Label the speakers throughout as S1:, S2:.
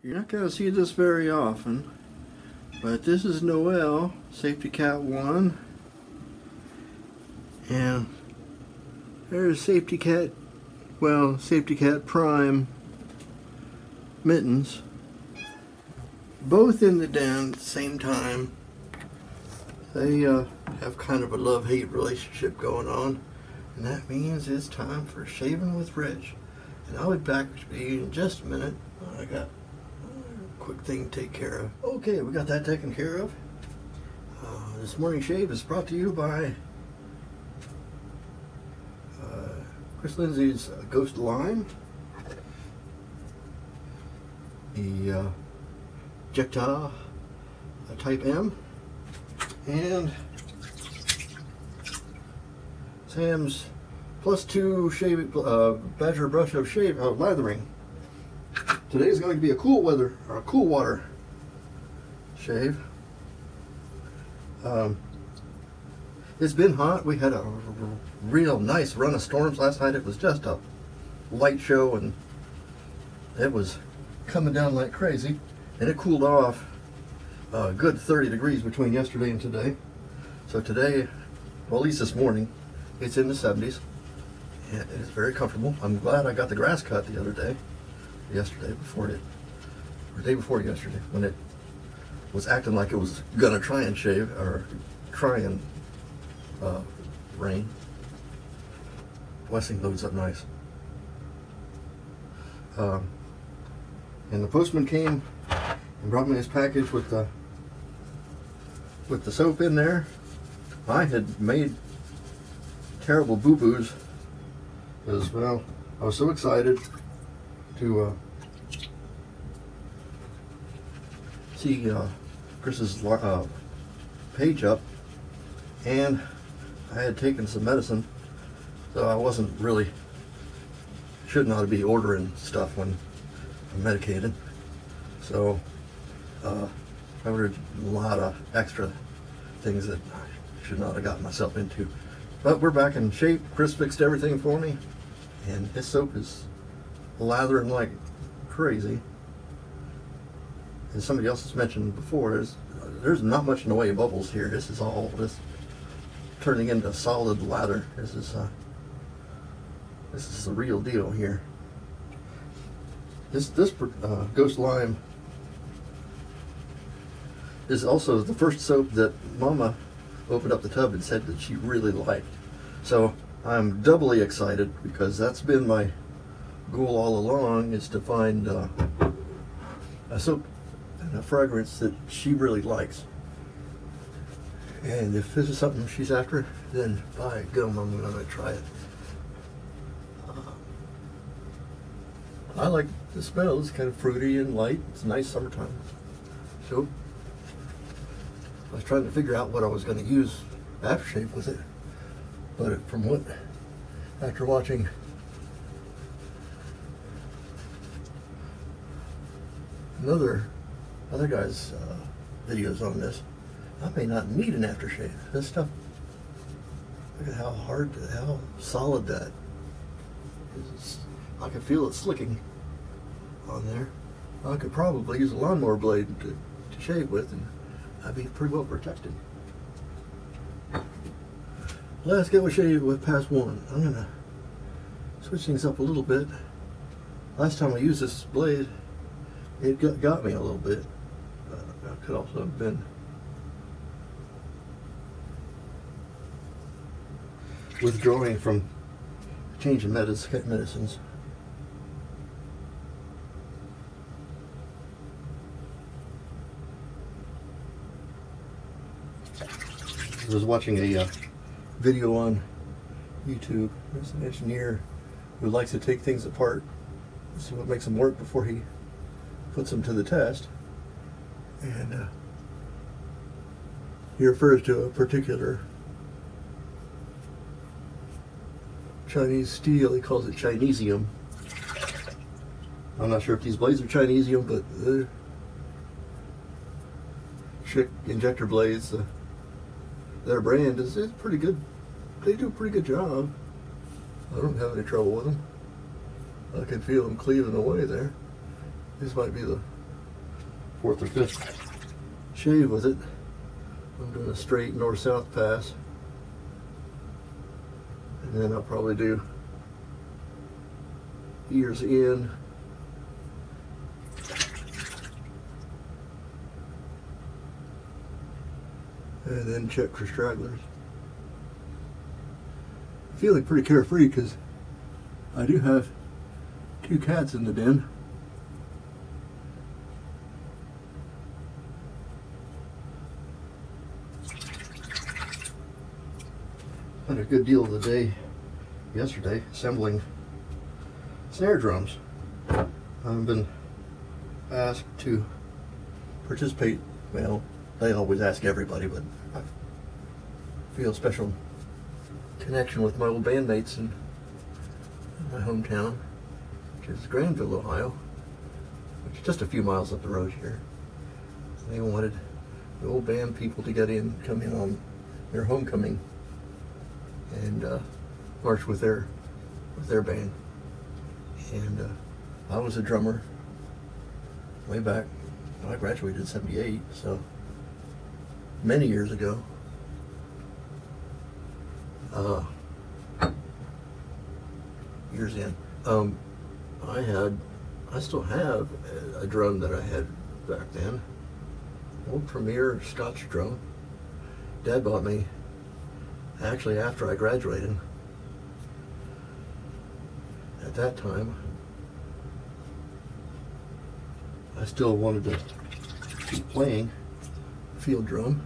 S1: You're not going to see this very often, but this is Noel, Safety Cat 1, and there's Safety Cat, well, Safety Cat Prime mittens, both in the den at the same time. They have kind of a love-hate relationship going on, and that means it's time for Shaving with Rich. And I'll be back with you in just a minute. I got quick thing to take care of. Okay, we got that taken care of. This morning shave is brought to you by Chris Lindsay's Ghost Lime, the Jecta Type M, and Sam's +2 shave Badger brush of shave lathering. Today is going to be a cool water shave. It's been hot. We had a real nice run of storms last night. It was just a light show and it was coming down like crazy, and it cooled off a good 30 degrees between yesterday and today. So today, well, at least this morning, it's in the 70s and it's very comfortable. I'm glad I got the grass cut the other day. Yesterday before it, or day before yesterday, when it was acting like it was gonna try and shave or try and rain. Blessing loads up nice. And the postman came and brought me this package with the soap in there. I had made terrible boo-boos as well. I was so excited to see Chris's page up, and I had taken some medicine, so I wasn't really, should not be ordering stuff when I'm medicated. So I ordered a lot of extra things that I should not have gotten myself into. But we're back in shape. Chris fixed everything for me, and his soap is lathering like crazy. And somebody else has mentioned before, there's not much in the way of bubbles here. This is all just turning into solid lather. This is the real deal here. This Ghost Lime is also the first soap that Mama opened up the tub and said that she really liked. So I'm doubly excited because that's been my goal all along, is to find a soap and a fragrance that she really likes. And if this is something she's after, then by gum, I'm gonna try it. I like the smell. It's kind of fruity and light. It's a nice summertime soap. I was trying to figure out what I was going to use aftershave with it, but after watching other guys' videos on this, I may not need an aftershave. This stuff, look at how solid that is. I can feel it slicking on there. I could probably use a lawnmower blade to shave with, and I'd be pretty well protected. Let's get with shave with pass one. I'm gonna switch things up a little bit. Last time I used this blade, it got me a little bit. That could also have been withdrawing from changing medicines. I was watching a video on YouTube. There's an engineer who likes to take things apart, see what makes them work before he puts them to the test. And he refers to a particular Chinese steel. He calls it Chinesium. I'm not sure if these blades are Chinesium, but they're Schick injector blades. Their brand is pretty good. They do a pretty good job. I don't have any trouble with them. I can feel them cleaving away there. This might be the 4th or 5th shave with it. I'm doing a straight north-south pass, and then I'll probably do ears in, and then check for stragglers. Feeling pretty carefree because I do have 2 cats in the den. Had a good deal of the day yesterday assembling snare drums. I've been asked to participate. Well, they always ask everybody, but I feel a special connection with my old bandmates in my hometown, which is Granville, Ohio, which is just a few miles up the road here. They wanted the old band people to come in on their homecoming and march with their band. And I was a drummer way back. I graduated in '78, so many years ago. Years in. I still have a drum that I had back then. Old Premier Scotch drum. Dad bought me actually after I graduated. At that time, I still wanted to keep playing field drum.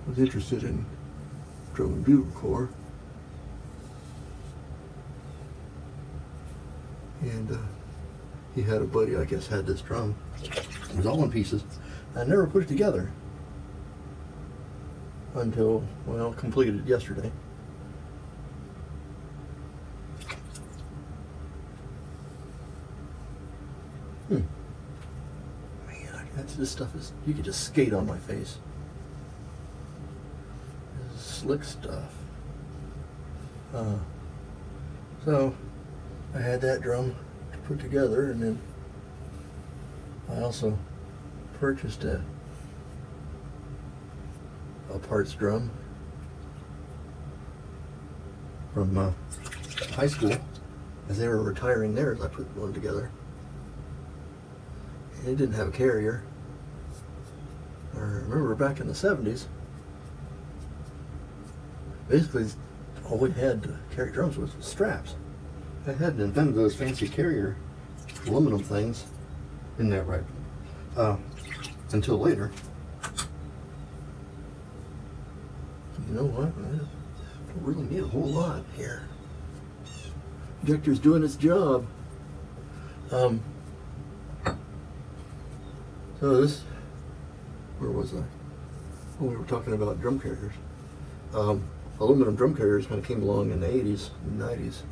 S1: I was interested in drum and bugle corps. And he had a buddy, I guess, had this drum. It was all in pieces. I never put it together until, well, completed yesterday. Man, this stuff is, you could just skate on my face. This is slick stuff. So I had that drum to put together, and then I also purchased a parts drum from high school. As they were retiring theirs, I put one together. And it didn't have a carrier. I remember back in the 70s, basically all we had to carry drums was straps. I hadn't invented those fancy carrier aluminum things in that right until later. You know what? I don't really need a whole lot here. Injector's doing its job. So this, where was I? Oh, we were talking about drum carriers. Aluminum drum carriers kind of came along in the 80s and 90s.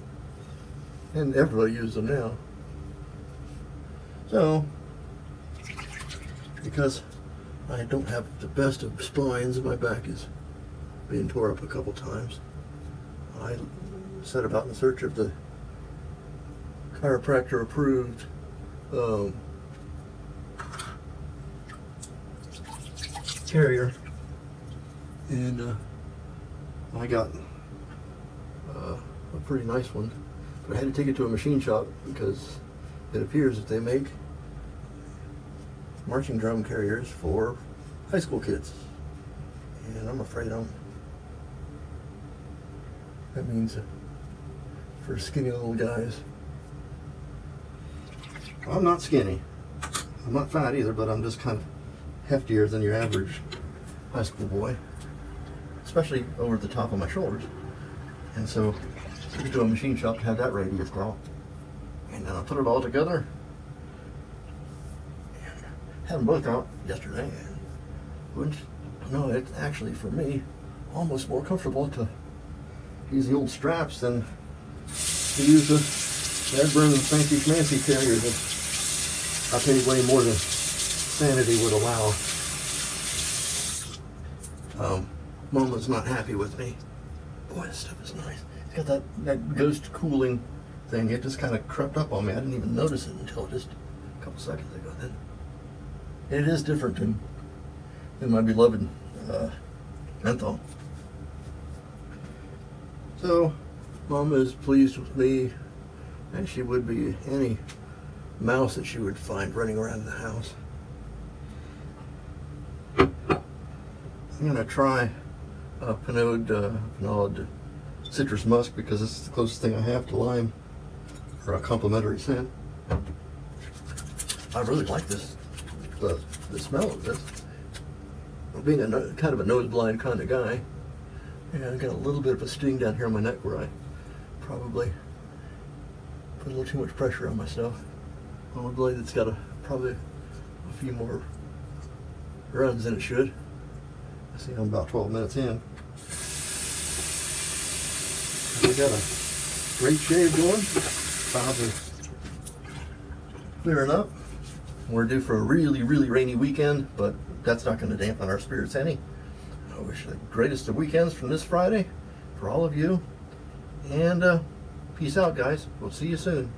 S1: And everybody uses them now. So, because I don't have the best of spines and my back is being tore up a couple times, I set about in search of the chiropractor approved carrier, and I got a pretty nice one. But I had to take it to a machine shop because it appears that they make marching drum carriers for high school kids. And I'm afraid that means for skinny little guys. I'm not skinny. I'm not fat either, but I'm just kind of heftier than your average high school boy, especially over the top of my shoulders. And so I took it to a machine shop to have that radius draw. And then I put it all together and had them both out yesterday. And wouldn't you know, it's actually, for me, almost more comfortable to use the old straps than to use the Redburn and fancy schmancy carrier that I paid way more than sanity would allow. Mama's not happy with me. Boy, this stuff is nice. It's got that ghost cooling thing. It just kind of crept up on me. I didn't even notice it until just a couple seconds ago then. It is different than my beloved menthol. So, Mom is pleased with me, as she would be any mouse that she would find running around the house. I'm gonna try Pinot citrus musk because this is the closest thing I have to lime, or a complimentary scent. I really like this, the smell of this. Being kind of a nose blind kind of guy, and I got a little bit of a sting down here on my neck where I probably put a little too much pressure on myself. On a blade that's got probably a few more runs than it should. I see I'm about 12 minutes in. We got a great shave going. Clouds are clearing up. We're due for a really, really rainy weekend, but that's not going to dampen our spirits any. I wish the greatest of weekends from this Friday for all of you. And peace out, guys. We'll see you soon.